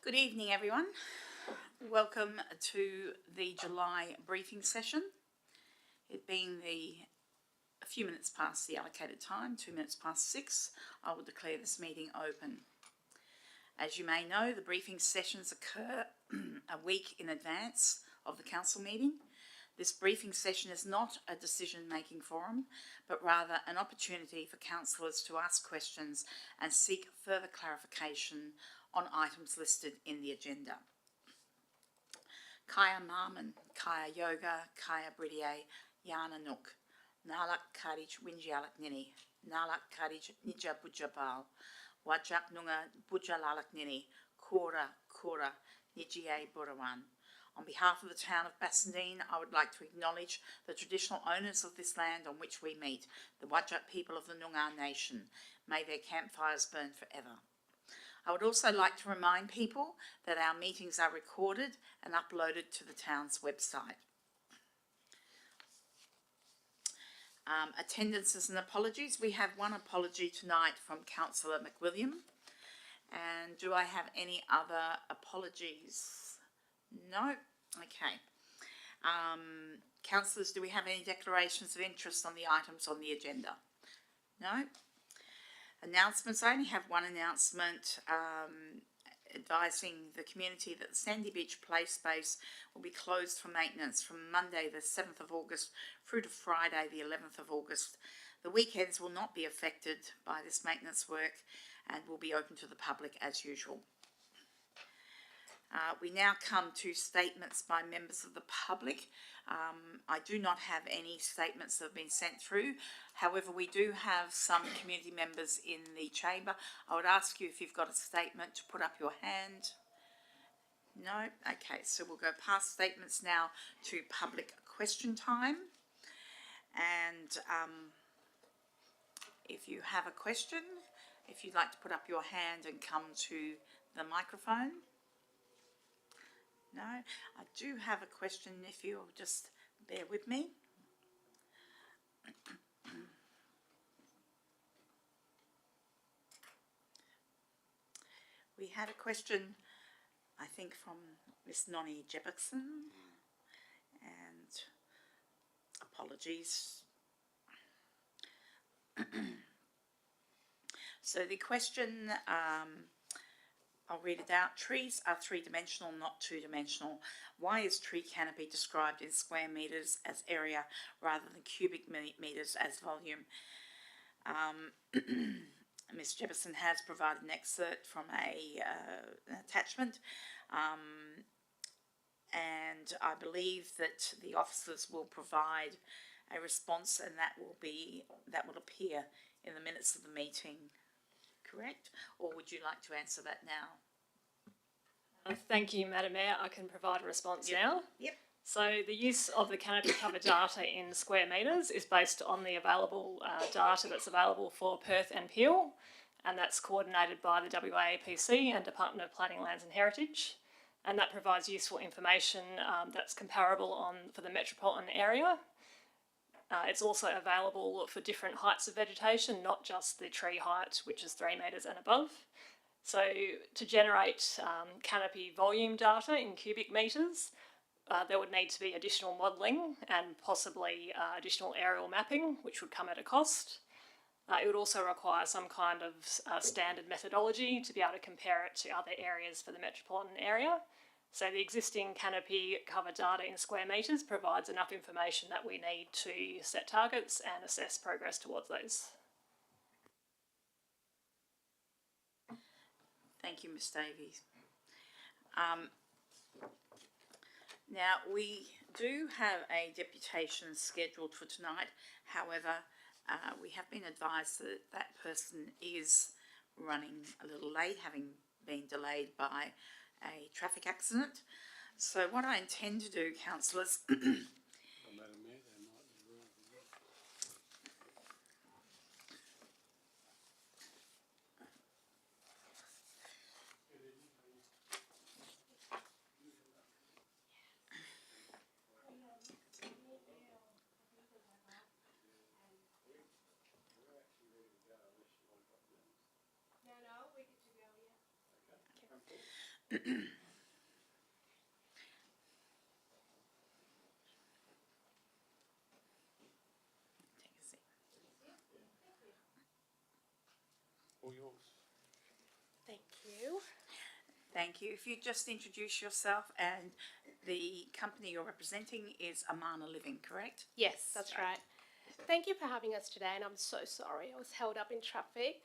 Good evening, everyone. Welcome to the July briefing session. It being a few minutes past the allocated time, 2 minutes past 6, I will declare this meeting open. As you may know, the briefing sessions occur a week in advance of the council meeting. This briefing session is not a decision-making forum, but rather an opportunity for councillors to ask questions and seek further clarification on items listed in the agenda. Kaya Marman, Kaya Yoga, Kaya Bridie, Yana Nook, Nalak Kadij Winjialak Nini, Nalak Kadij Nija Bujabal, Wajak Nunga Bujalalak Nini, Kora Kora Nijie Burawan. On behalf of the town of Bassendean, I would like to acknowledge the traditional owners of this land on which we meet, the Wajak people of the Noongar Nation. May their campfires burn forever. I would also like to remind people that our meetings are recorded and uploaded to the town's website. Attendances and apologies. We have one apology tonight from Councillor McWilliam. And do I have any other apologies? No? Okay. Councillors, do we have any declarations of interest on the items on the agenda? No? Announcements. I only have one announcement advising the community that the Sandy Beach Play Space will be closed for maintenance from Monday the 7th of August through to Friday the 11th of August. The weekends will not be affected by this maintenance work and will be open to the public as usual. We now come to statements by members of the public. I do not have any statements that have been sent through. However, we do have some community members in the chamber. I would ask you if you've got a statement to put up your hand. No? Okay, so we'll go past statements now to public question time. And if you have a question, if you'd like to put up your hand and come to the microphone. No, I do have a question if you'll just bear with me. We had a question, I think, from Miss Nonnie Jefferson, and apologies. So the question, I'll read it out. Trees are three-dimensional, not two-dimensional. Why is tree canopy described in square metres as area rather than cubic metres as volume? Ms Jefferson has provided an excerpt from an attachment, and I believe that the officers will provide a response, and that will appear in the minutes of the meeting. Correct? Or would you like to answer that now? Thank you, Madam Mayor. I can provide a response now. Yep. So the use of the canopy cover data in square metres is based on the available data that's available for Perth and Peel, and that's coordinated by the WAAPC and Department of Planning, Lands and Heritage, and that provides useful information that's comparable for the metropolitan area. It's also available for different heights of vegetation, not just the tree height, which is 3 metres and above. So to generate canopy volume data in cubic metres, there would need to be additional modelling and possibly additional aerial mapping, which would come at a cost. It would also require some kind of standard methodology to be able to compare it to other areas for the metropolitan area. So the existing canopy cover data in square metres provides enough information that we need to set targets and assess progress towards those. Thank you, Ms Davies. Now, we do have a deputation scheduled for tonight. However, we have been advised that that person is running a little late, having been delayed by a traffic accident. So what I intend to do, councillors, Take a seat. All yours. Thank you. Thank you. If you just introduce yourself, and the company you're representing is Amana Living, correct? Yes, that's right. Thank you for having us today, and I'm so sorry I was held up in traffic.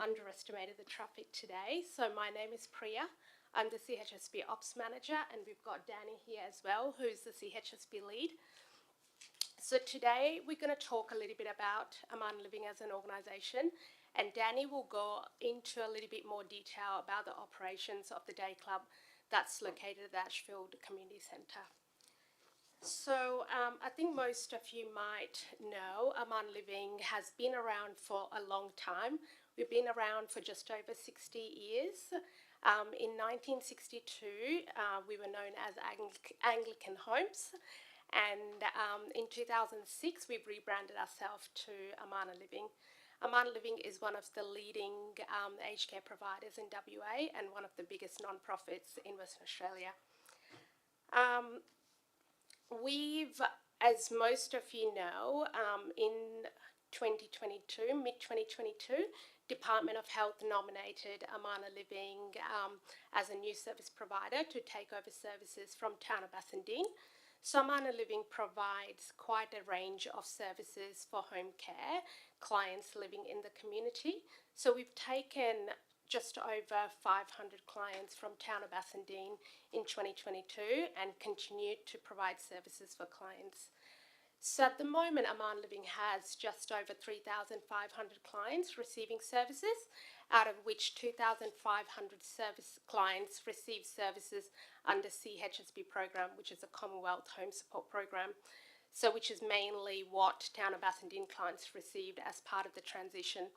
Underestimated the traffic today. So my name is Priya. I'm the CHSB Ops Manager, and we've got Danny here as well, who's the CHSB lead. So today we're going to talk a little bit about Amana Living as an organisation, and Danny will go into a little bit more detail about the operations of the day club that's located at Ashfield Community Centre. So I think most of you might know Amana Living has been around for a long time. We've been around for just over 60 years. In 1962, we were known as Anglican Homes, and in 2006, we've rebranded ourselves to Amana Living. Amana Living is one of the leading aged care providers in WA and one of the biggest non-profits in Western Australia. We've, as most of you know, in 2022, mid-2022, Department of Health nominated Amana Living as a new service provider to take over services from town of Bassendean. So Amana Living provides quite a range of services for home care clients living in the community. So we've taken just over 500 clients from town of Bassendean in 2022 and continued to provide services for clients. So at the moment, Amana Living has just over 3,500 clients receiving services, out of which 2,500 service clients receive services under CHSB program, which is a Commonwealth Home Support Program, so which is mainly what town of Bassendean clients received as part of the transition.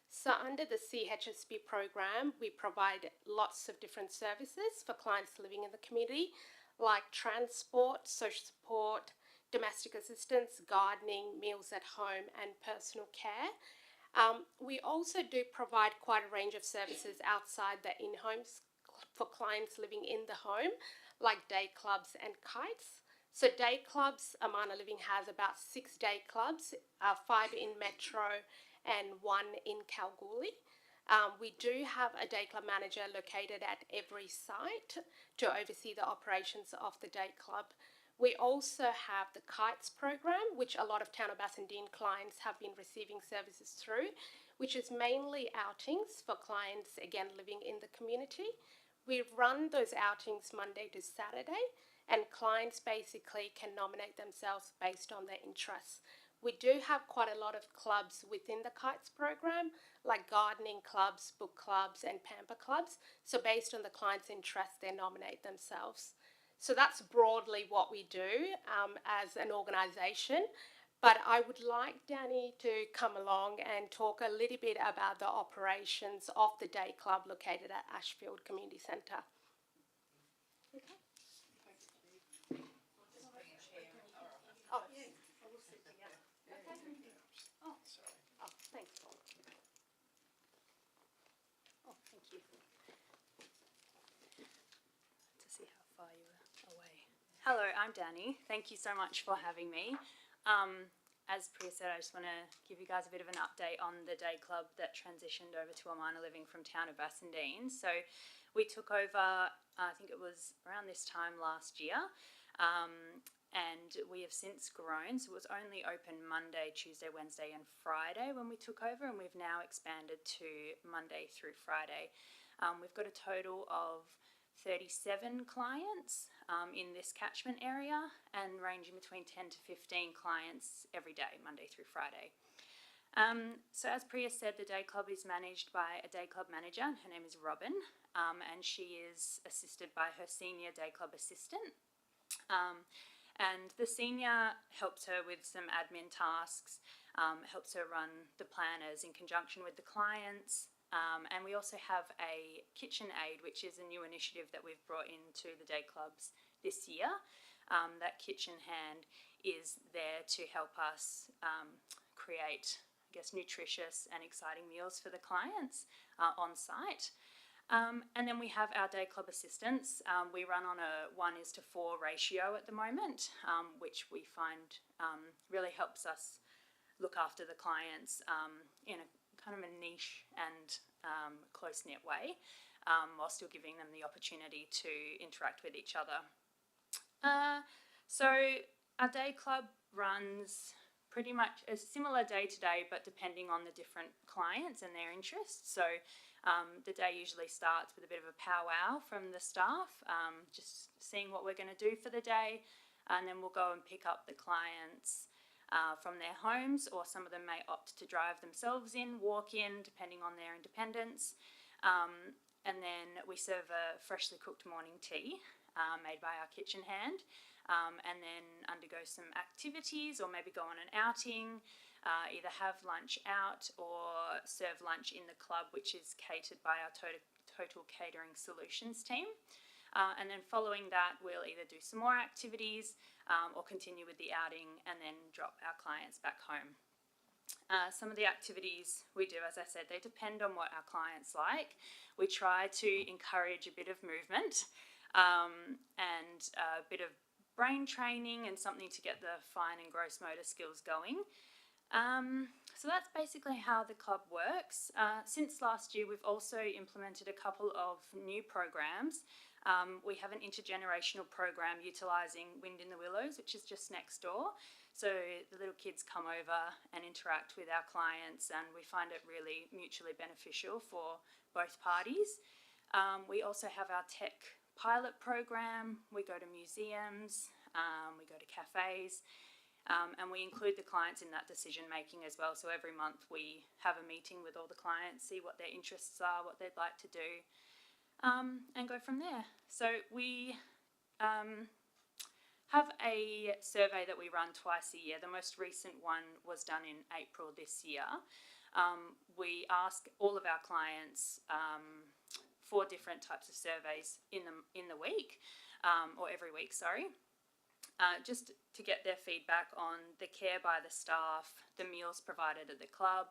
So under the CHSB program, we provide lots of different services for clients living in the community, like transport, social support, domestic assistance, gardening, meals at home, and personal care. We also do provide quite a range of services outside the in-homes for clients living in the home, like day clubs and kites. So day clubs, Amana Living has about 6 day clubs, 5 in Metro and 1 in Kalgoorlie. We do have a day club manager located at every site to oversee the operations of the day club. We also have the kites program, which a lot of town of Bassendean clients have been receiving services through, which is mainly outings for clients, again, living in the community. We run those outings Monday to Saturday, and clients basically can nominate themselves based on their interests. We do have quite a lot of clubs within the kites program, like gardening clubs, book clubs, and pamper clubs. So based on the client's interest, they nominate themselves. So that's broadly what we do as an organisation. But I would like Danny to come along and talk a little bit about the operations of the day club located at Ashfield Community Centre. Okay. Oh, yeah. We'll sit together. Okay. Oh, sorry. Oh, thanks, Paul. Oh, thank you. To see how far you were away. Hello, I'm Danny. Thank you so much for having me. As Priya said, I just want to give you guys a bit of an update on the day club that transitioned over to Amana Living from town of Bassendean. So we took over, I think it was around this time last year, and we have since grown. So it was only open Monday, Tuesday, Wednesday and Friday when we took over, and we've now expanded to Monday through Friday. We've got a total of 37 clients in this catchment area, and ranging between 10 to 15 clients every day, Monday through Friday. So as Priya said, the day club is managed by a day club manager. Her name is Robin, and she is assisted by her senior day club assistant. And the senior helps her with some admin tasks, helps her run the planners in conjunction with the clients. And we also have a kitchen aid, which is a new initiative that we've brought into the day clubs this year. That kitchen hand is there to help us create, I guess, nutritious and exciting meals for the clients on site. And then we have our day club assistants. We run on a 1:4 ratio at the moment, which we find really helps us look after the clients in a kind of a niche and close-knit way, while still giving them the opportunity to interact with each other. So our day club runs pretty much a similar day to day, but depending on the different clients and their interests. So the day usually starts with a bit of a powwow from the staff, just seeing what we're going to do for the day, and then we'll go and pick up the clients from their homes, or some of them may opt to drive themselves in, walk in, depending on their independence. And then we serve a freshly cooked morning tea made by our kitchen hand, and then undergo some activities, or maybe go on an outing, either have lunch out or serve lunch in the club, which is catered by our Total Catering Solutions team. And then following that, we'll either do some more activities or continue with the outing and then drop our clients back home. Some of the activities we do, as I said, they depend on what our clients like. We try to encourage a bit of movement and a bit of brain training and something to get the fine and gross motor skills going. So that's basically how the club works. Since last year, we've also implemented a couple of new programs. We have an intergenerational program utilising Wind in the Willows, which is just next door. So the little kids come over and interact with our clients, and we find it really mutually beneficial for both parties. We also have our tech pilot program. We go to museums, we go to cafes, and we include the clients in that decision making as well. So every month we have a meeting with all the clients, see what their interests are, what they'd like to do, and go from there. So we have a survey that we run twice a year. The most recent one was done in April this year. We ask all of our clients 4 different types of surveys in the week, or every week, sorry, just to get their feedback on the care by the staff, the meals provided at the club,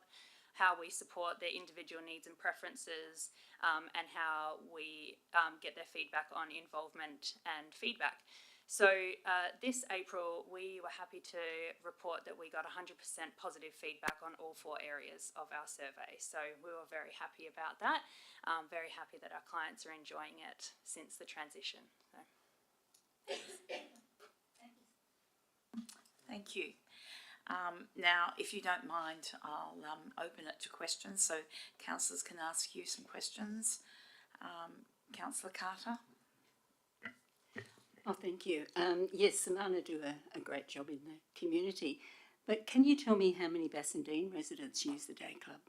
how we support their individual needs and preferences, and how we get their feedback on involvement and feedback. So this April, we were happy to report that we got 100% positive feedback on all 4 areas of our survey. So we were very happy about that. Very happy that our clients are enjoying it since the transition. So. Thank you. Now, if you don't mind, I'll open it to questions, so councillors can ask you some questions. Councillor Carter? Oh, thank you. Yes, Samana do a great job in the community, but can you tell me how many Bassendean residents use the day club?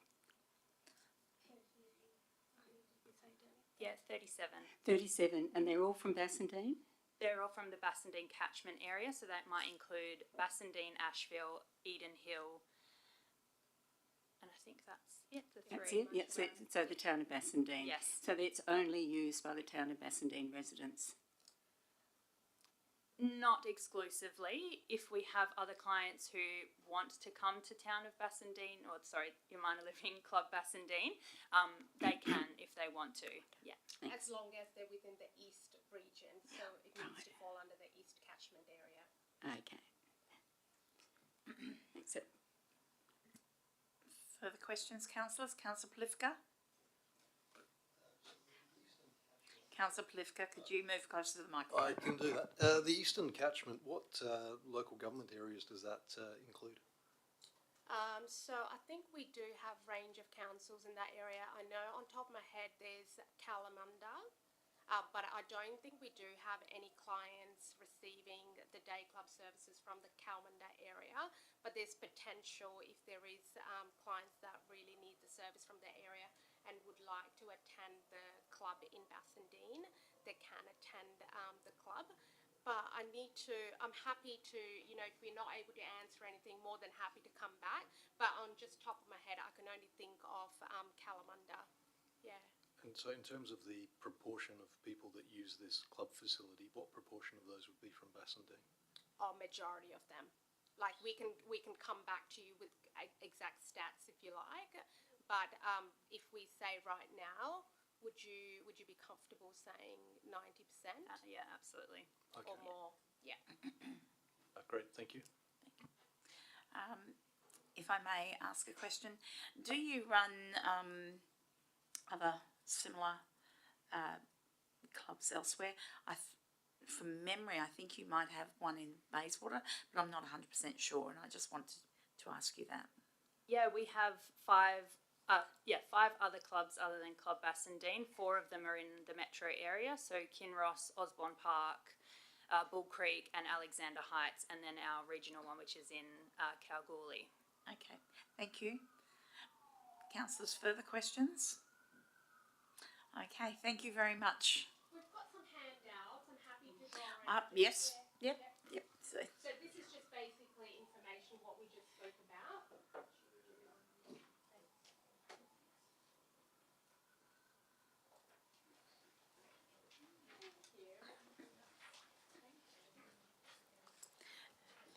Yeah, 37. 37, and they're all from Bassendean? They're all from the Bassendean catchment area, so that might include Bassendean, Asheville, Eden Hill, and I think that's it, the 3. That's it? Yep, so the town of Bassendean. Yes. So it's only used by the town of Bassendean residents? Not exclusively. If we have other clients who want to come to town of Bassendean, or sorry, Yamina Living Club Bassendean, they can if they want to. Yeah. Thanks. As long as they're within the east region, so it needs to fall under the east catchment area. Okay. Thanks. Further questions, councillors? Councillor Plivka? Councillor Plivka, could you move closer to the microphone? I can do that. The Eastern Catchment, what local government areas does that include? So I think we do have range of councils in that area. I know on top of my head there's Kalamunda, but I don't think we do have any clients receiving the day club services from the Kalamunda area, but there's potential if there is clients that really need the service from the area and would like to attend the club in Bassendean, they can attend the club. But I'm happy to, if we're not able to answer anything, more than happy to come back. But on just top of my head, I can only think of Kalamunda. Yeah. And so in terms of the proportion of people that use this club facility, what proportion of those would be from Bassendean? Majority of them. Like we can come back to you with exact stats if you like. But if we say right now, would you be comfortable saying 90% Yeah, absolutely. Okay. or more? Yeah. Great, thank you. If I may ask a question, do you run other similar clubs elsewhere? From memory, I think you might have one in Bayswater, but I'm not 100% sure, and I just wanted to ask you that. Yeah, we have five other clubs other than Club Bassendean. 4 of them are in the metro area, so Kinross, Osborne Park, Bull Creek and Alexander Heights, and then our regional one, which is in Kalgoorlie. Okay, thank you. Councillors, further questions? Okay, thank you very much. We've got some handouts. I'm happy to go around. Yes, yep. So this is just basically information what we just spoke about.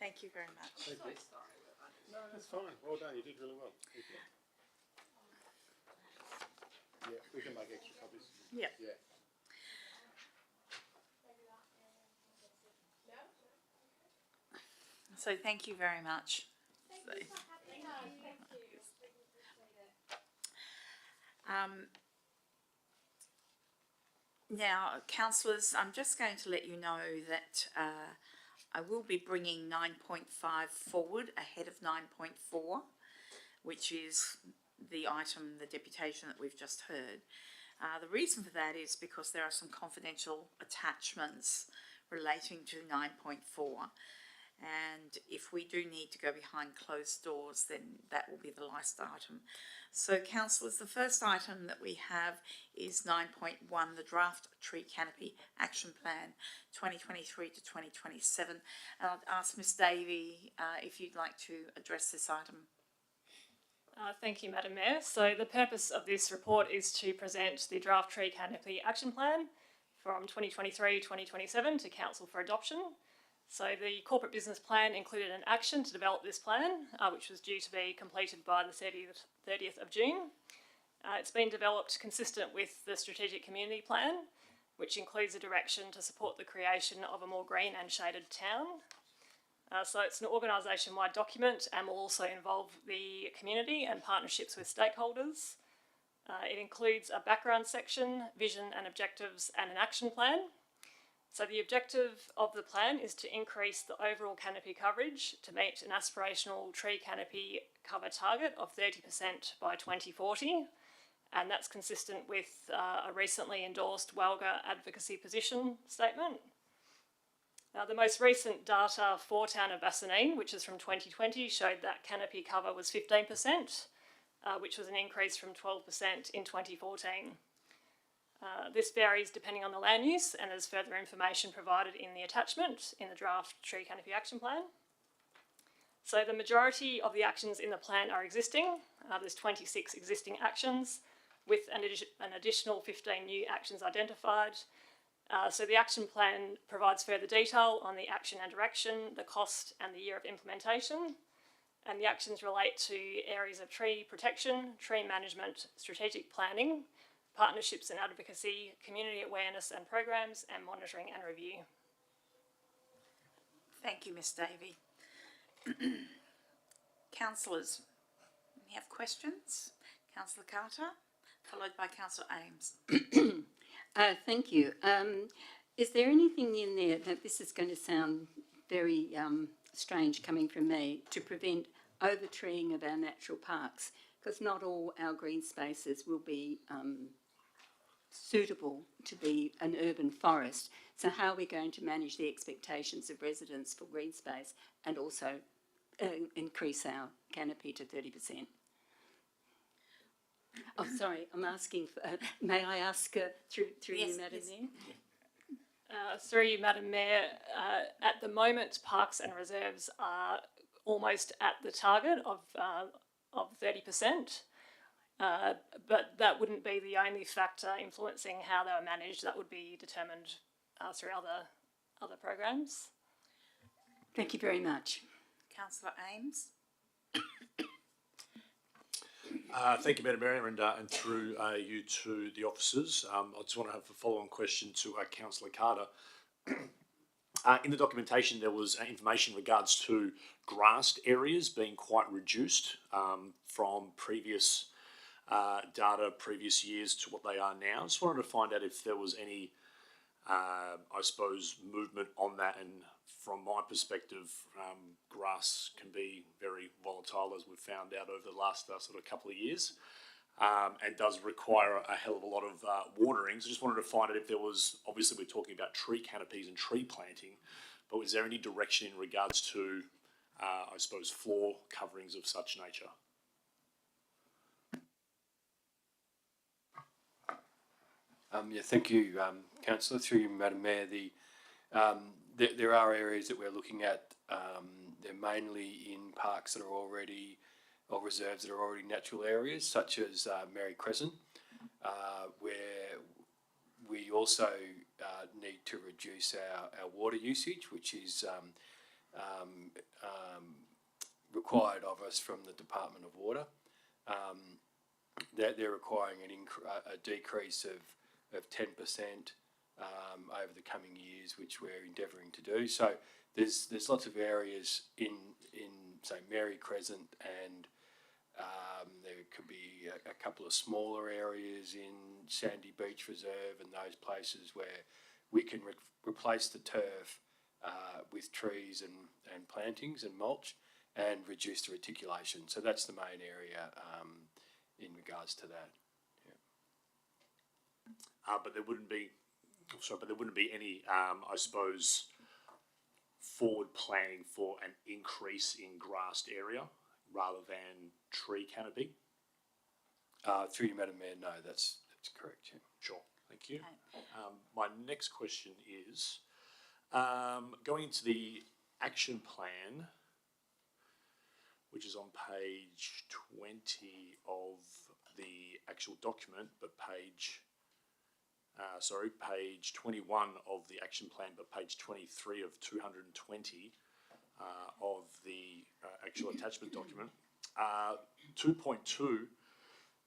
Thank you very much. Thank you. No, that's fine. Well done. You did really well. Thank you. Yeah, we can make extra copies. Yeah. Yeah. So thank you very much. Now, councillors, I'm just going to let you know that I will be bringing 9.5 forward ahead of 9.4, which is the item, the deputation that we've just heard. The reason for that is because there are some confidential attachments relating to 9.4, and if we do need to go behind closed doors, then that will be the last item. So, councillors, the first item that we have is 9.1, the Draft Tree Canopy Action Plan 2023 to 2027. And I'll ask Ms Davey if you'd like to address this item. Thank you, Madam Mayor. So the purpose of this report is to present the Draft Tree Canopy Action Plan from 2023-2027 to Council for adoption. So the corporate business plan included an action to develop this plan, which was due to be completed by the 30th of June. It's been developed consistent with the Strategic Community Plan, which includes a direction to support the creation of a more green and shaded town. So it's an organisation-wide document and will also involve the community and partnerships with stakeholders. It includes a background section, vision and objectives, and an action plan. So the objective of the plan is to increase the overall canopy coverage to meet an aspirational tree canopy cover target of 30% by 2040, and that's consistent with a recently endorsed WALGA advocacy position statement. The most recent data for town of Bassendean, which is from 2020, showed that canopy cover was 15%, which was an increase from 12% in 2014. This varies depending on the land use, and there's further information provided in the attachment in the Draft Tree Canopy Action Plan. So the majority of the actions in the plan are existing. There's 26 existing actions with an additional 15 new actions identified. So the action plan provides further detail on the action and direction, the cost and the year of implementation. And the actions relate to areas of tree protection, tree management, strategic planning, partnerships and advocacy, community awareness and programs, and monitoring and review. Thank you, Ms Davey. Councillors, you have questions? Councillor Carter, followed by Councillor Ames. Thank you. Is there anything in there, that this is going to sound very strange coming from me, to prevent over-treeing of our natural parks? Because not all our green spaces will be suitable to be an urban forest. So how are we going to manage the expectations of residents for green space and also increase our canopy to 30%? Oh, sorry, I'm asking for, may I ask through Yes, you, Madam yes. Mayor? Through you, Madam Mayor, at the moment, parks and reserves are almost at the target of 30%. But that wouldn't be the only factor influencing how they were managed. That would be determined through other programs. Thank you very much. Councillor Ames. Thank you, Madam Mayor, and through you to the officers. I just want to have a follow-on question to Councillor Carter. In the documentation, there was information in regards to grassed areas being quite reduced from previous data, previous years to what they are now. Just wanted to find out if there was any, I suppose, movement on that. And from my perspective, grass can be very volatile, as we've found out over the last sort of couple of years, and does require a hell of a lot of watering. So just wanted to find out if there was, obviously we're talking about tree canopies and tree planting, but was there any direction in regards to, I suppose, floor coverings of such nature? Yeah, thank you, Councillor. Through you, Madam Mayor, there are areas that we're looking at. They're mainly in parks that are already, or reserves that are already natural areas, such as Mary Crescent, where we also need to reduce our water usage, which is required of us from the Department of Water. They're requiring a decrease of 10% over the coming years, which we're endeavouring to do. So there's lots of areas in say Mary Crescent, and there could be a couple of smaller areas in Sandy Beach Reserve and those places where we can replace the turf with trees and plantings and mulch and reduce the reticulation. So that's the main area in regards to that. But there wouldn't be, any, I suppose, forward planning for an increase in grassed area rather than tree canopy? Through you, Madam Mayor, no, that's correct. Yeah. Sure, thank you. My next question is, going into the action plan, which is on page 20 of the actual document, but page 21 of the action plan, but page 23 of 220 of the actual attachment document. 2.2,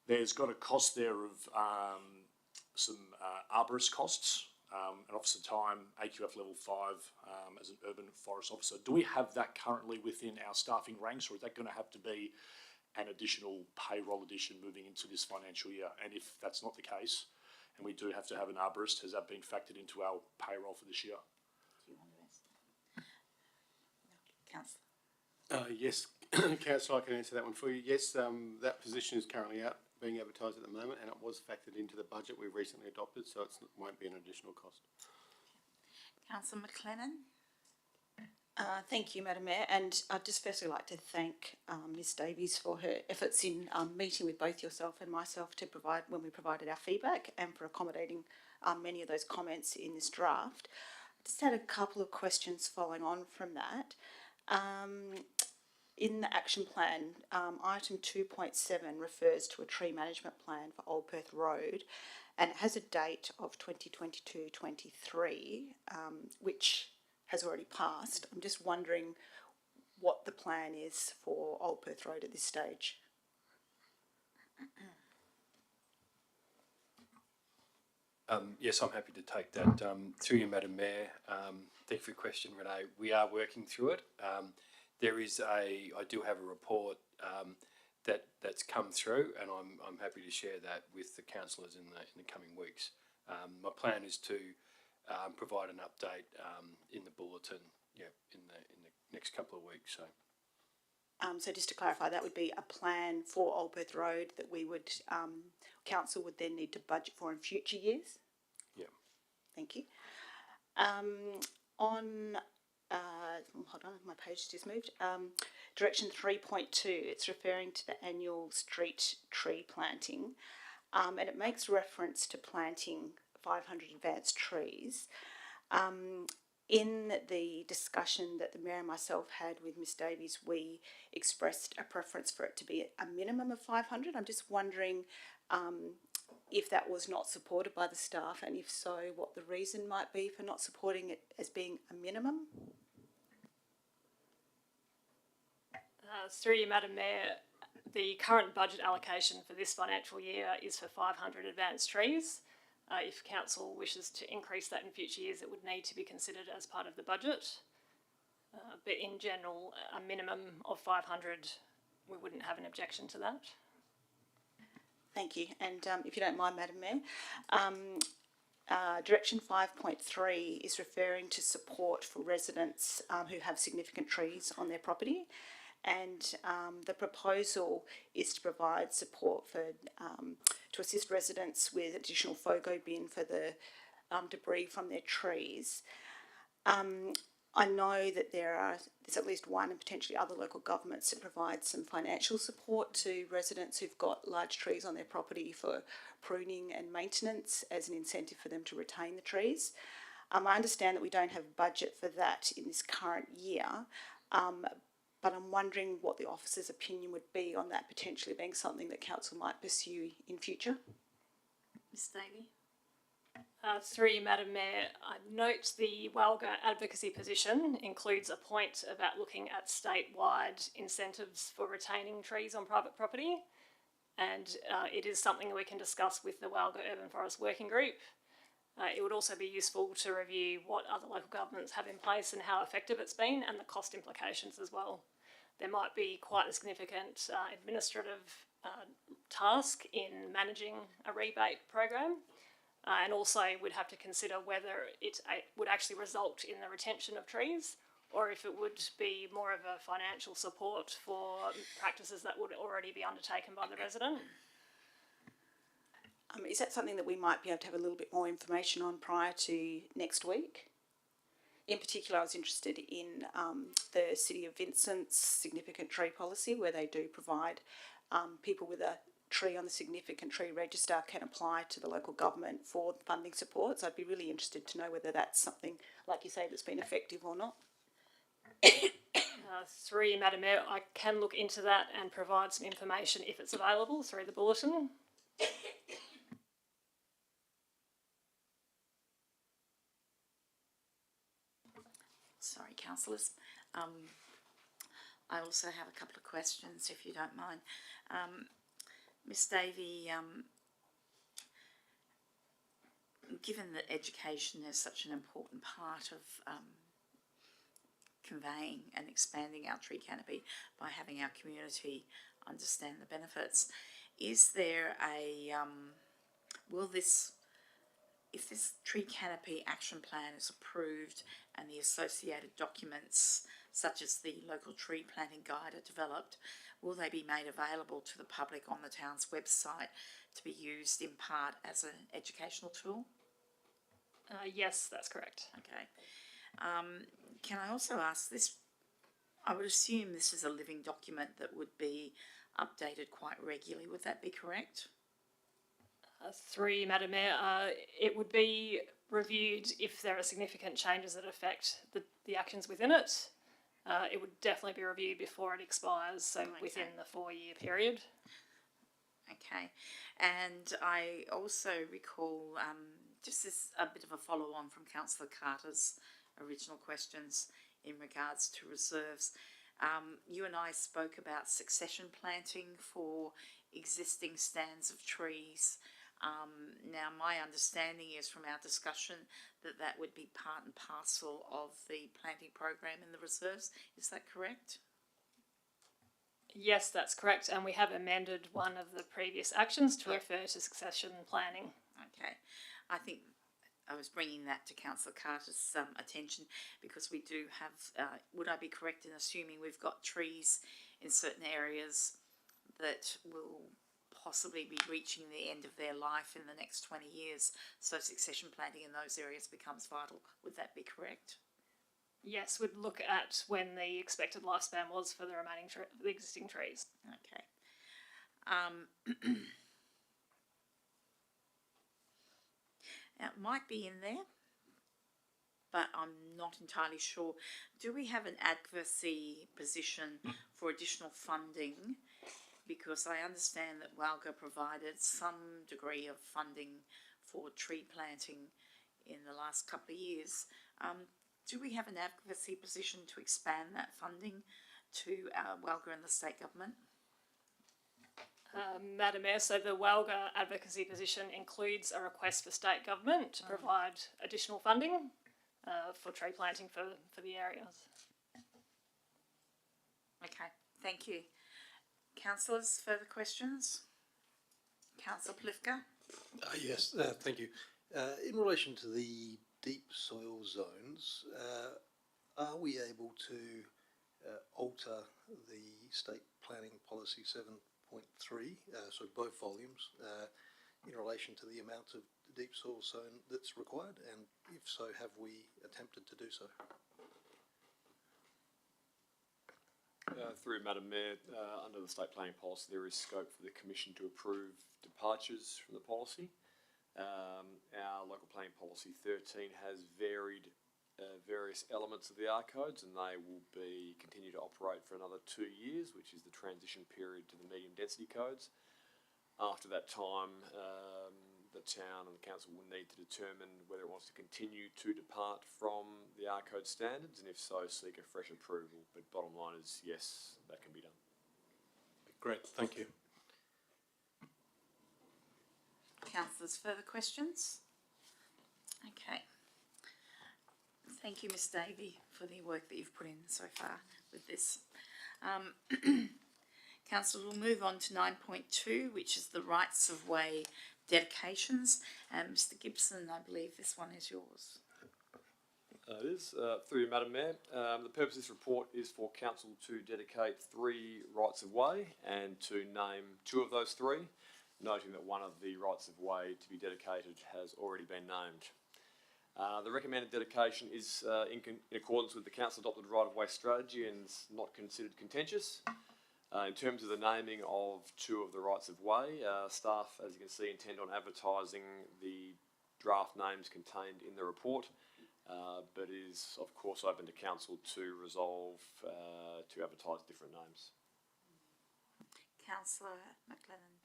there's got a cost there of some arborist costs, an officer time, AQF level 5 as an urban forest officer. Do we have that currently within our staffing ranks, or is that going to have to be an additional payroll addition moving into this financial year? And if that's not the case, and we do have to have an arborist, has that been factored into our payroll for this year? Do you want to answer? Councillor. Yes, Councillor, I can answer that one for you. Yes, that position is currently out, being advertised at the moment, and it was factored into the budget we recently adopted, so it won't be an additional cost. Councillor McLennan. Thank you, Madam Mayor, and I'd just firstly like to thank Ms Davies for her efforts in meeting with both yourself and myself to provide, when we provided our feedback, and for accommodating many of those comments in this draft. I just had a couple of questions following on from that. In the action plan, item 2.7 refers to a tree management plan for Old Perth Road, and it has a date of 2022-23, which has already passed. I'm just wondering what the plan is for Old Perth Road at this stage. Yes, I'm happy to take that. Through you, Madam Mayor, thank you for your question, Renee. We are working through it. I do have a report that's come through, and I'm happy to share that with the councillors in the coming weeks. My plan is to provide an update in the bulletin, in the next couple of weeks. So just to clarify, that would be a plan for Old Perth Road that we would, council would then need to budget for in future years? Yeah. Thank you. Hold on, my page just moved. Direction 3.2, it's referring to the annual street tree planting, and it makes reference to planting 500 advanced trees. In the discussion that the Mayor and myself had with Ms Davies, we expressed a preference for it to be a minimum of 500. I'm just wondering if that was not supported by the staff, and if so, what the reason might be for not supporting it as being a minimum? Through you, Madam Mayor, The current budget allocation for this financial year is for 500 advanced trees. If council wishes to increase that in future years, it would need to be considered as part of the budget. But in general, a minimum of 500, we wouldn't have an objection to that. Thank you. And if you don't mind, Madam Mayor, Direction 5.3 is referring to support for residents who have significant trees on their property. And the proposal is to provide support for to assist residents with additional FOGO bin for the debris from their trees. I know that there's at least one and potentially other local governments that provide some financial support to residents who've got large trees on their property for pruning and maintenance as an incentive for them to retain the trees. I understand that we don't have budget for that in this current year, but I'm wondering what the officer's opinion would be on that potentially being something that council might pursue in future. Ms Davey? Through you, Madam Mayor, I note the Walga advocacy position includes a point about looking at statewide incentives for retaining trees on private property, and it is something we can discuss with the Walga Urban Forest Working Group. It would also be useful to review what other local governments have in place and how effective it's been, and the cost implications as well. There might be quite a significant administrative task in managing a rebate program. And also we'd have to consider whether it would actually result in the retention of trees, or if it would be more of a financial support for practices that would already be undertaken by the resident. Is that something that we might be able to have a little bit more information on prior to next week? In particular, I was interested in the City of Vincent's significant tree policy, where they do provide people with a tree on the significant tree register can apply to the local government for funding support. So I'd be really interested to know whether that's something, like you say, that's been effective or not. Through you, Madam Mayor, I can look into that and provide some information if it's available through the bulletin. Sorry, councillors. I also have a couple of questions, if you don't mind. Ms Davey, given that education is such an important part of conveying and expanding our tree canopy by having our community understand the benefits, is there a, if this tree canopy action plan is approved and the associated documents such as the local tree planting guide are developed, will they be made available to the public on the town's website to be used in part as an educational tool? Yes, that's correct. Okay. Can I also ask this? I would assume this is a living document that would be updated quite regularly. Would that be correct? Through you, Madam Mayor, it would be reviewed if there are significant changes that affect the actions within it. It would definitely be reviewed before it expires, so within the 4-year period. Okay, and I also recall, just as a bit of a follow-on from Councillor Carter's original questions in regards to reserves, you and I spoke about succession planting for existing stands of trees. Now, my understanding is from our discussion that that would be part and parcel of the planting program in the reserves. Is that correct? Yes, that's correct, and we have amended one of the previous actions to refer to succession planning. Okay, I think I was bringing that to Councillor Carter's attention because we do have, would I be correct in assuming we've got trees in certain areas that will possibly be reaching the end of their life in the next 20 years, so succession planting in those areas becomes vital. Would that be correct? Yes, we'd look at when the expected lifespan was for the remaining the existing trees. Okay. Now, it might be in there, but I'm not entirely sure. Do we have an advocacy position for additional funding? Because I understand that Walga provided some degree of funding for tree planting in the last couple of years. Do we have an advocacy position to expand that funding to Walga and the state government? Madam Mayor, so the Walga advocacy position includes a request for state government to provide additional funding for tree planting for the areas. Okay, thank you. Councillors, further questions? Councillor Plifka? Yes, thank you. In relation to the deep soil zones, are we able to alter the state planning policy 7.3, so both volumes, in relation to the amount of deep soil zone that's required? And if so, have we attempted to do so? Through Madam Mayor, under the state planning policy, there is scope for the Commission to approve departures from the policy. Our local planning policy 13 has varied various elements of the R codes, and they will continue to operate for another 2 years, which is the transition period to the medium density codes. After that time, the town and the council will need to determine whether it wants to continue to depart from the R code standards, and if so, seek a fresh approval. But bottom line is, yes, that can be done. Great, thank you. Councillors, further questions? Okay. Thank you, Ms Davey, for the work that you've put in so far with this. Council, we'll move on to 9.2, which is the rights of way dedications. Mr Gibson, I believe this one is yours. It is. Through you, Madam Mayor. The purpose of this report is for Council to dedicate 3 rights of way and to name 2 of those 3, noting that one of the rights of way to be dedicated has already been named. The recommended dedication is in accordance with the Council adopted right-of-way strategy and is not considered contentious. In terms of the naming of 2 of the rights of way, staff, as you can see, intend on advertising the draft names contained in the report, but is of course open to Council to resolve to advertise different names. Councillor McLennan.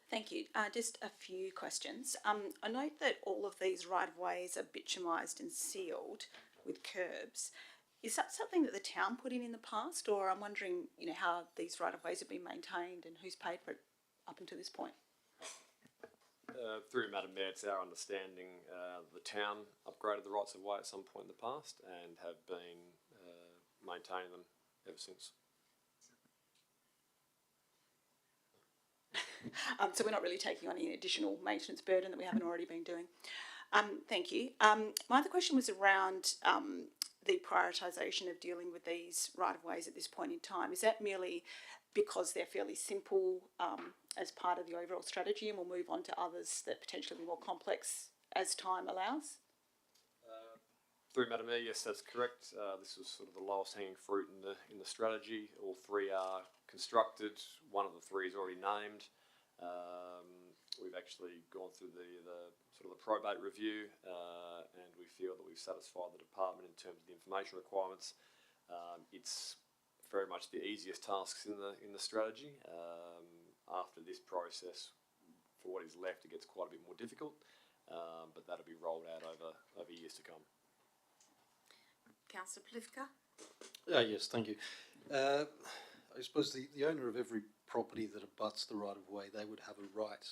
Thank you. Just a few questions. I note that all of these right-of-ways are bitumised and sealed with curbs. Is that something that the town put in the past, or I'm wondering, how these right-of-ways have been maintained and who's paid for it up until this point? Through Madam Mayor, it's our understanding the town upgraded the rights of way at some point in the past and have been maintaining them ever since. So we're not really taking on any additional maintenance burden that we haven't already been doing. Thank you. My other question was around the prioritisation of dealing with these right-of-ways at this point in time. Is that merely because they're fairly simple as part of the overall strategy, and we'll move on to others that potentially be more complex as time allows? Through Madam Mayor, yes, that's correct. This was sort of the lowest hanging fruit in the strategy. All 3 are constructed. One of the 3 is already named. We've actually gone through the sort of the probate review, and we feel that we've satisfied the department in terms of the information requirements. It's very much the easiest tasks in the strategy. After this process, for what is left, it gets quite a bit more difficult, but that'll be rolled out over years to come. Councillor Plifka. Yes, thank you. I suppose the owner of every property that abuts the right of way, they would have a right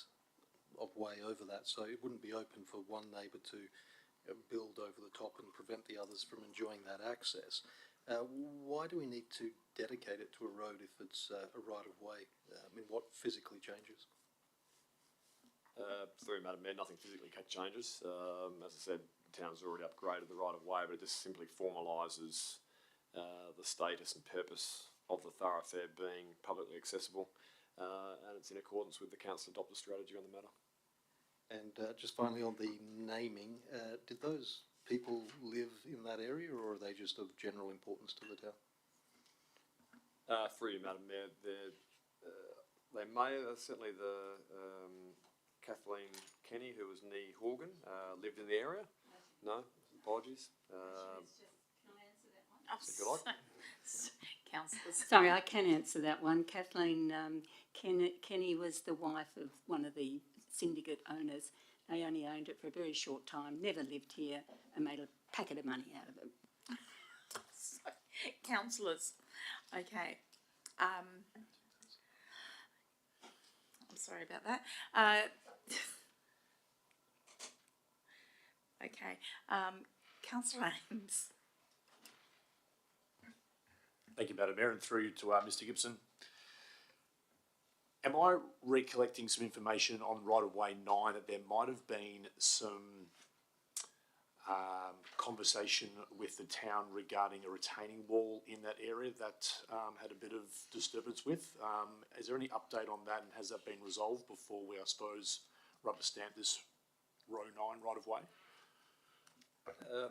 of way over that, so it wouldn't be open for one neighbour to build over the top and prevent the others from enjoying that access. Why do we need to dedicate it to a road if it's a right of way? I mean, what physically changes? Through Madam Mayor, nothing physically changes. As I said, the town's already upgraded the right of way, but it just simply formalises the status and purpose of the thoroughfare being publicly accessible, and it's in accordance with the council adopted strategy on the matter. And just finally on the naming, did those people live in that area, or are they just of general importance to the town? Through you, Madam Mayor, they may, certainly the Kathleen Kenny, who was Nee Horgan, lived in the area. No, apologies. Can I answer that one? If you like. Councillors. Sorry, I can answer that one. Kathleen Kenny was the wife of one of the syndicate owners. They only owned it for a very short time, never lived here, and made a packet of money out of it. So, councillors, okay. I'm sorry about that. Okay. Councillor Ames. Thank you, Madam Mayor, and through to Mr Gibson. Am I recollecting some information on right-of-way 9 that there might have been some conversation with the town regarding a retaining wall in that area that had a bit of disturbance with? Is there any update on that, and has that been resolved before we, I suppose, rubber stamp this row 9 right-of-way?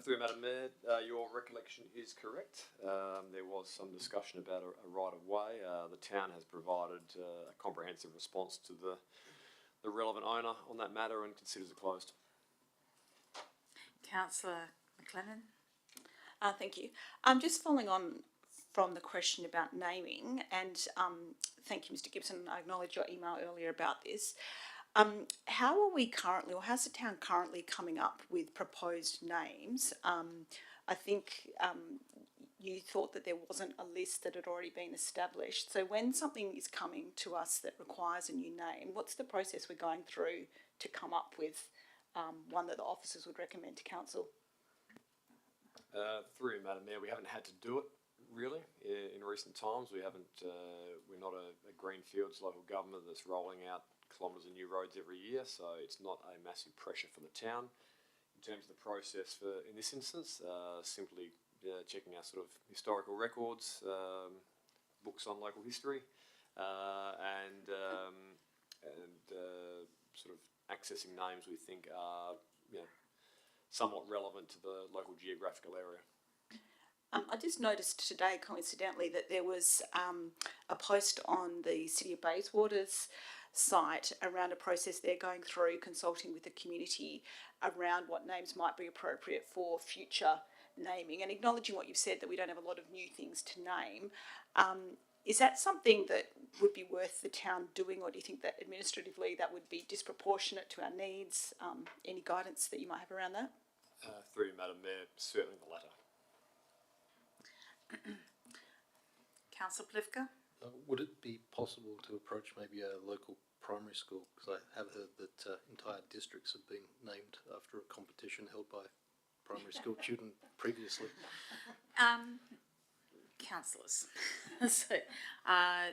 Through Madam Mayor, your recollection is correct. There was some discussion about a right-of-way. The town has provided a comprehensive response to the relevant owner on that matter and considers it closed. Councillor McLennan. Thank you. Just following on from the question about naming, and thank you, Mr Gibson. I acknowledge your email earlier about this. How are we currently, or how's the town currently coming up with proposed names? I think you thought that there wasn't a list that had already been established. So when something is coming to us that requires a new name, what's the process we're going through to come up with one that the officers would recommend to council? Through Madam Mayor, we haven't had to do it really in recent times. We haven't. We're not a greenfields local government that's rolling out kilometres of new roads every year, so it's not a massive pressure for the town. In terms of the process for, in this instance, simply checking our sort of historical records, books on local history, and sort of accessing names we think are somewhat relevant to the local geographical area. I just noticed today, coincidentally, that there was a post on the City of Bayswater's site around a process they're going through, consulting with the community around what names might be appropriate for future naming, and acknowledging what you've said, that we don't have a lot of new things to name. Is that something that would be worth the town doing, or do you think that administratively that would be disproportionate to our needs? Any guidance that you might have around that? Through you, Madam Mayor, certainly the latter. Councillor Plivka. Would it be possible to approach maybe a local primary school? Because I have heard that entire districts have been named after a competition held by primary school children previously. Councillors. So, I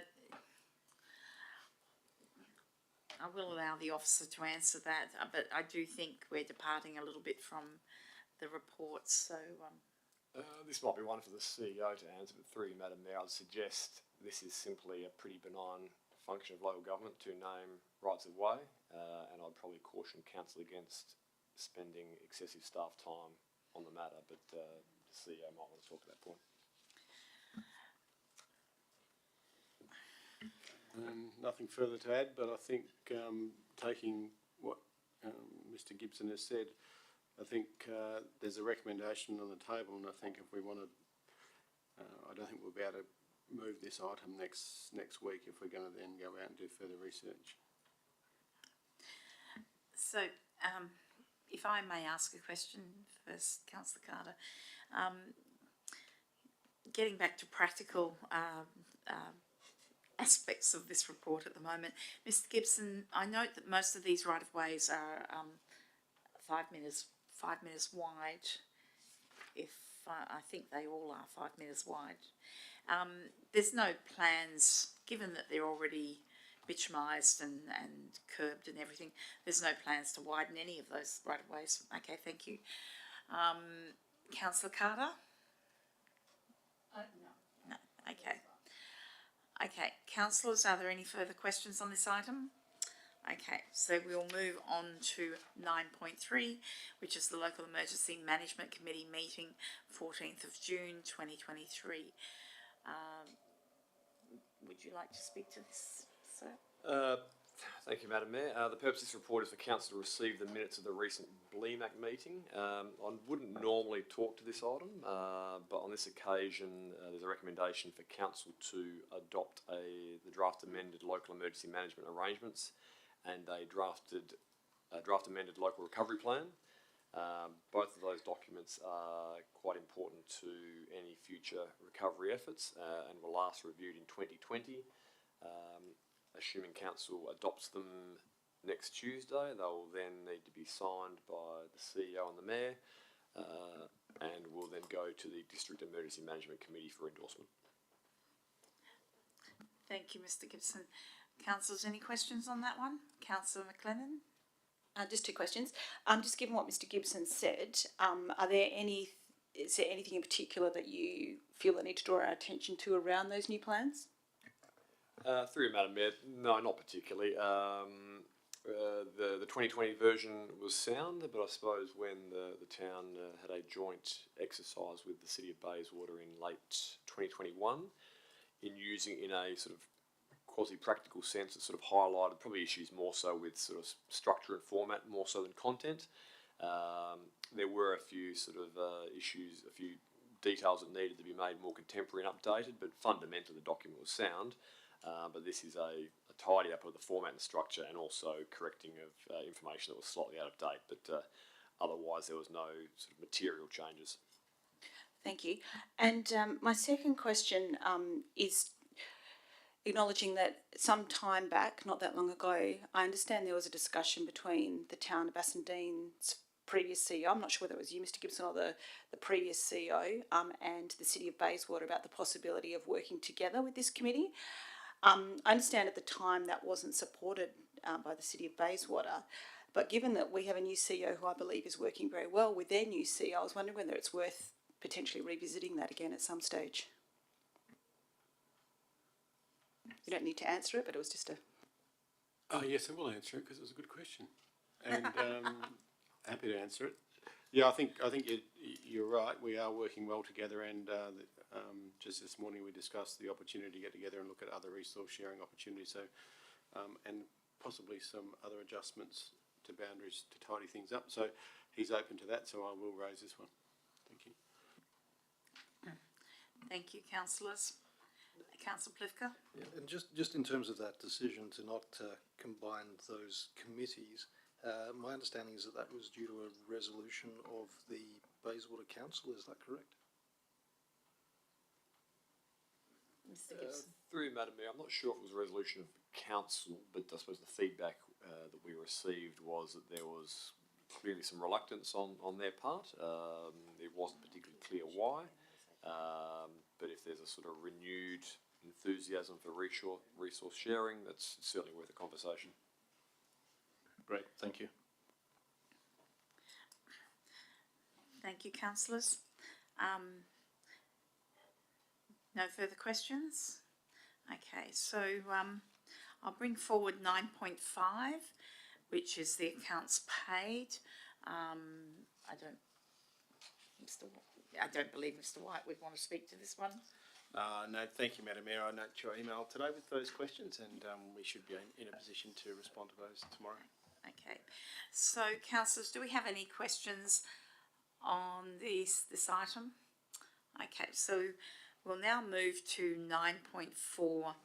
will allow the officer to answer that, but I do think we're departing a little bit from the reports, so... This might be one for the CEO to answer, but through you, Madam Mayor, I'd suggest this is simply a pretty benign function of local government to name rights of way, and I'd probably caution council against spending excessive staff time on the matter, but the CEO might want to talk to that point. Nothing further to add, but I think taking what Mr Gibson has said, I think there's a recommendation on the table, and I think if we want to, I don't think we'll be able to move this item next week if we're going to then go out and do further research. So, if I may ask a question first, Councillor Carter. Getting back to practical aspects of this report at the moment, Mr Gibson, I note that most of these right-of-ways are 5 metres wide. If I think they all are 5 metres wide. There's no plans, given that they're already bitumised and curbed and everything, there's no plans to widen any of those right-of-ways. Okay, thank you. Councillor Carter? No. Okay. Okay, councillors, are there any further questions on this item? Okay, so we'll move on to 9.3, which is the Local Emergency Management Committee meeting, 14th of June 2023. Would you like to speak to this, sir? Thank you, Madam Mayor. The purpose of this report is for Council to receive the minutes of the recent BLEMAC meeting. I wouldn't normally talk to this item, but on this occasion there's a recommendation for Council to adopt the draft amended local emergency management arrangements and a draft amended local recovery plan. Both of those documents are quite important to any future recovery efforts and were last reviewed in 2020. assuming council adopts them next Tuesday, they will then need to be signed by the CEO and the Mayor, and will then go to the District Emergency Management Committee for endorsement. Thank you, Mr Gibson. Councillors, any questions on that one? Councillor McLennan? Just two questions. Just given what Mr Gibson said, is there anything in particular that you feel that need to draw our attention to around those new plans? Through you, Madam Mayor, no, not particularly. The 2020 version was sound, but I suppose when the town had a joint exercise with the City of Bayswater in late 2021, in using in a sort of quasi-practical sense, it sort of highlighted probably issues more so with sort of structure and format more so than content. There were a few sort of issues, a few details that needed to be made more contemporary and updated, but fundamentally the document was sound. But this is a tidy up of the format and structure, and also correcting of information that was slightly out of date. But otherwise, there was no sort of material changes. Thank you. And my second question is acknowledging that some time back, not that long ago, I understand there was a discussion between the town of Bassendean's previous CEO, I'm not sure whether it was you, Mr Gibson, or the previous CEO, and the City of Bayswater about the possibility of working together with this committee. I understand at the time that wasn't supported by the City of Bayswater, but given that we have a new CEO who I believe is working very well with their new CEO, I was wondering whether it's worth potentially revisiting that again at some stage. You don't need to answer it, but it was just a... Oh yes, I will answer it because it was a good question, and happy to answer it. Yeah, I think you're right. We are working well together, and just this morning we discussed the opportunity to get together and look at other resource sharing opportunities. So, and possibly some other adjustments to boundaries to tidy things up. So he's open to that. So I will raise this one. Thank you. Thank you, councillors. Councillor Plivka? Yeah, and just in terms of that decision to not combine those committees, my understanding is that was due to a resolution of the Bayswater Council. Is that correct? Mr Gibson? Through you, Madam Mayor, I'm not sure if it was a resolution of council, but I suppose the feedback that we received was that there was clearly some reluctance on their part. It wasn't particularly clear why, but if there's a sort of renewed enthusiasm for resource sharing, that's certainly worth a conversation. Great, thank you. Thank you, councillors. No further questions? Okay, so I'll bring forward 9.5, which is the accounts paid. I don't believe Mr White would want to speak to this one. No, thank you, Madam Mayor. I note your email today with those questions, and we should be in a position to respond to those tomorrow. Okay, so councillors, do we have any questions on this item? Okay, so we'll now move to 9.4,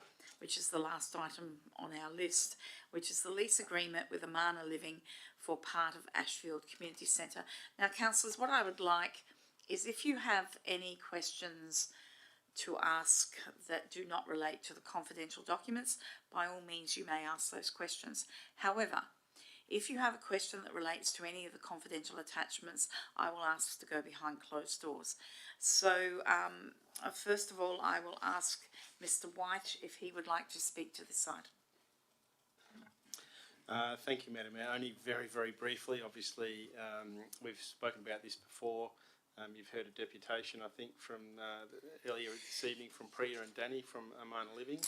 which is the last item on our list, which is the lease agreement with Amana Living for part of Ashfield Community Centre. Now, councillors, what I would like is if you have any questions to ask that do not relate to the confidential documents, by all means you may ask those questions. However, if you have a question that relates to any of the confidential attachments, I will ask to go behind closed doors. So first of all, I will ask Mr White if he would like to speak to this item. Thank you, Madam Mayor. Only very, very briefly. Obviously, we've spoken about this before. You've heard a deputation, I think, from earlier this evening from Priya and Danny from Amana Living.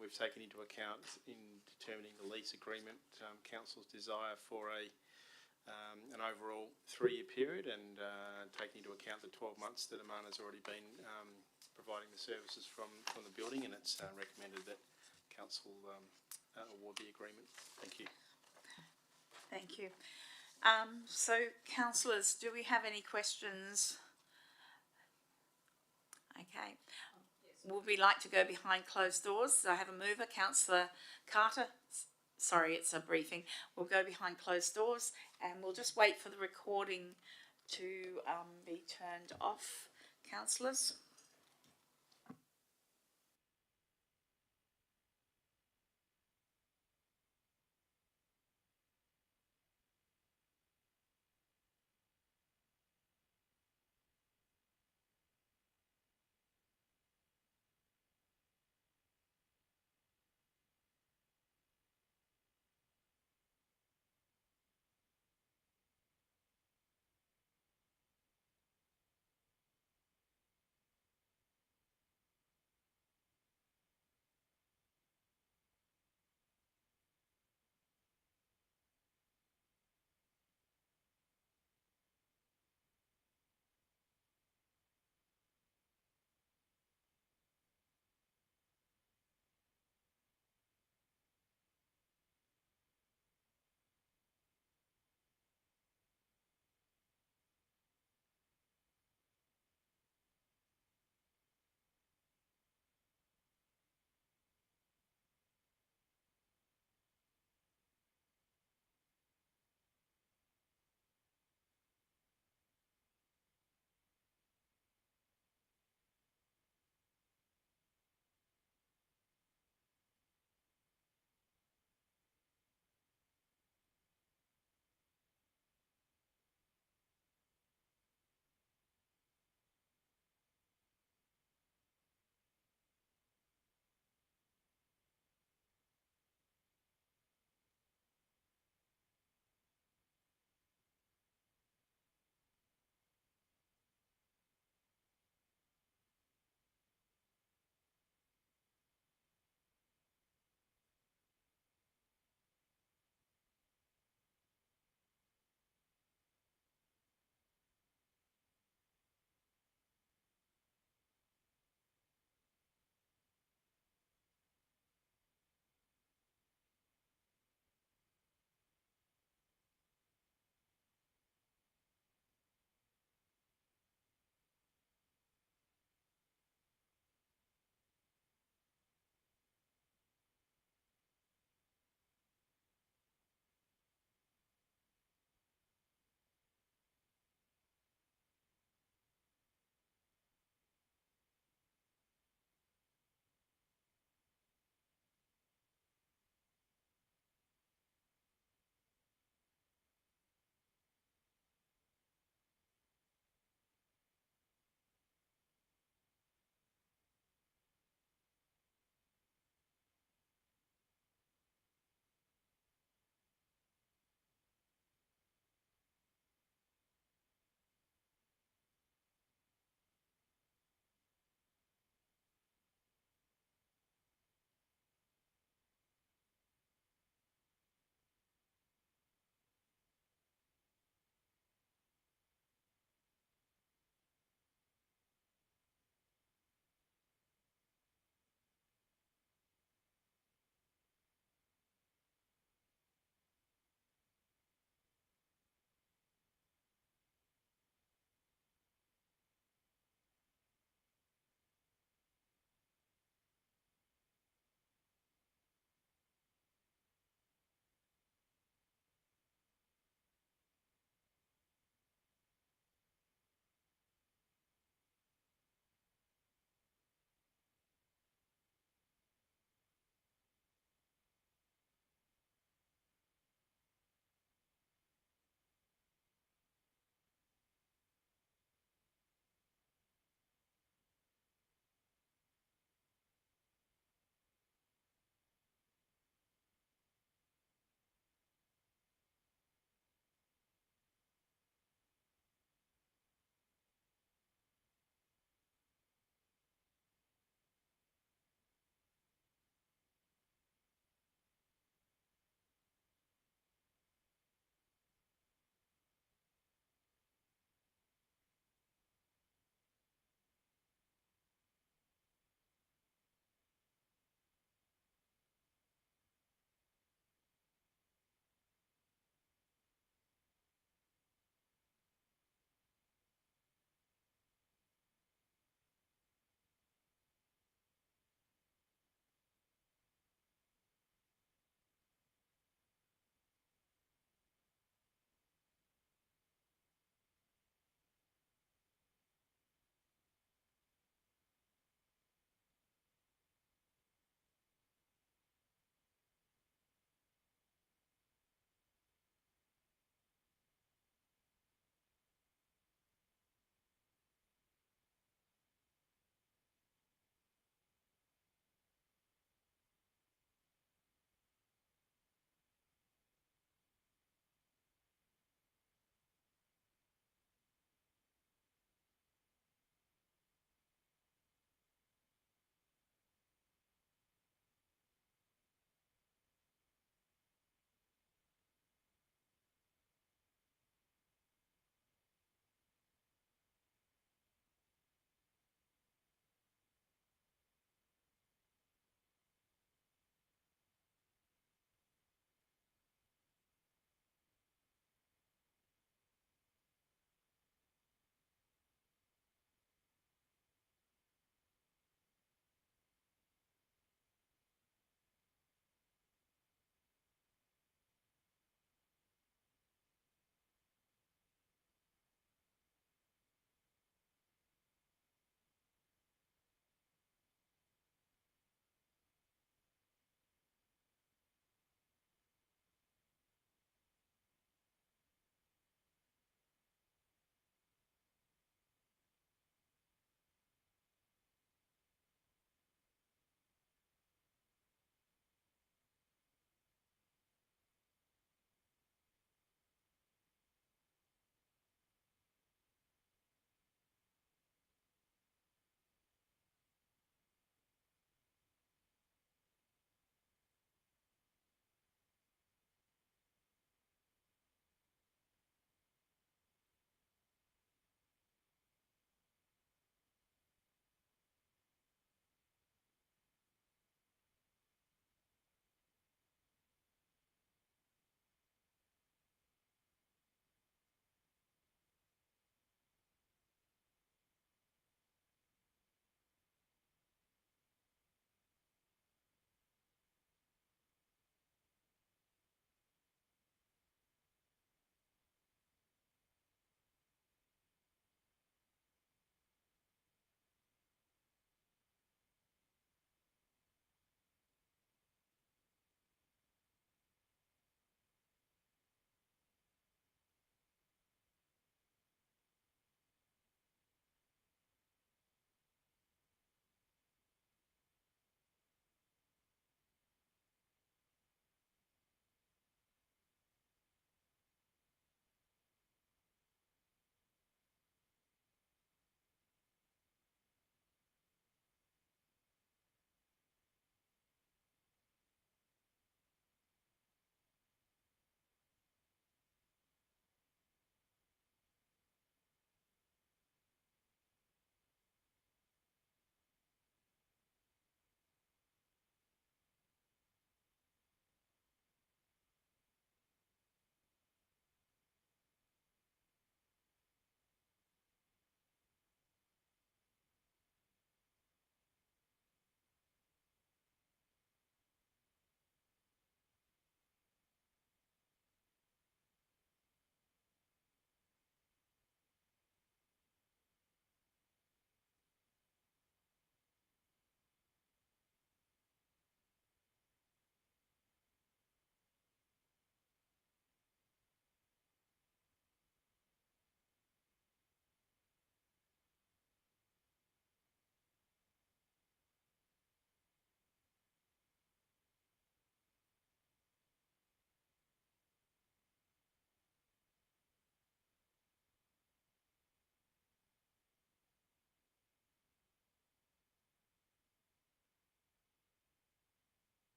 We've taken into account in determining the lease agreement council's desire for an overall 3-year period, and taking into account the 12 months that Amana's already been providing the services from the building, and it's recommended that council award the agreement. Thank you. Thank you. So, councillors, do we have any questions? Okay. Would we like to go behind closed doors? I have a mover, Councillor Carter. Sorry, it's a briefing. We'll go behind closed doors, and we'll just wait for the recording to be turned off, councillors.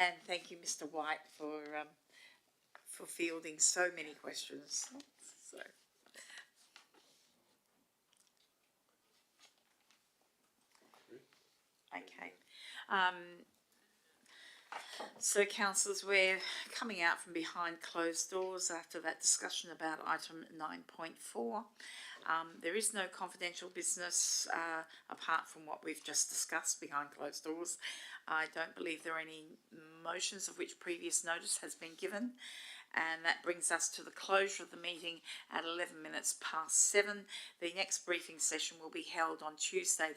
And thank you, Mr. White, for fielding so many questions. So. Okay. So, councillors, we're coming out from behind closed doors after that discussion about item 9.4. There is no confidential business apart from what we've just discussed behind closed doors. I don't believe there are any motions of which previous notice has been given. And that brings us to the closure of the meeting at 11 minutes past 7. The next briefing session will be held on Tuesday, the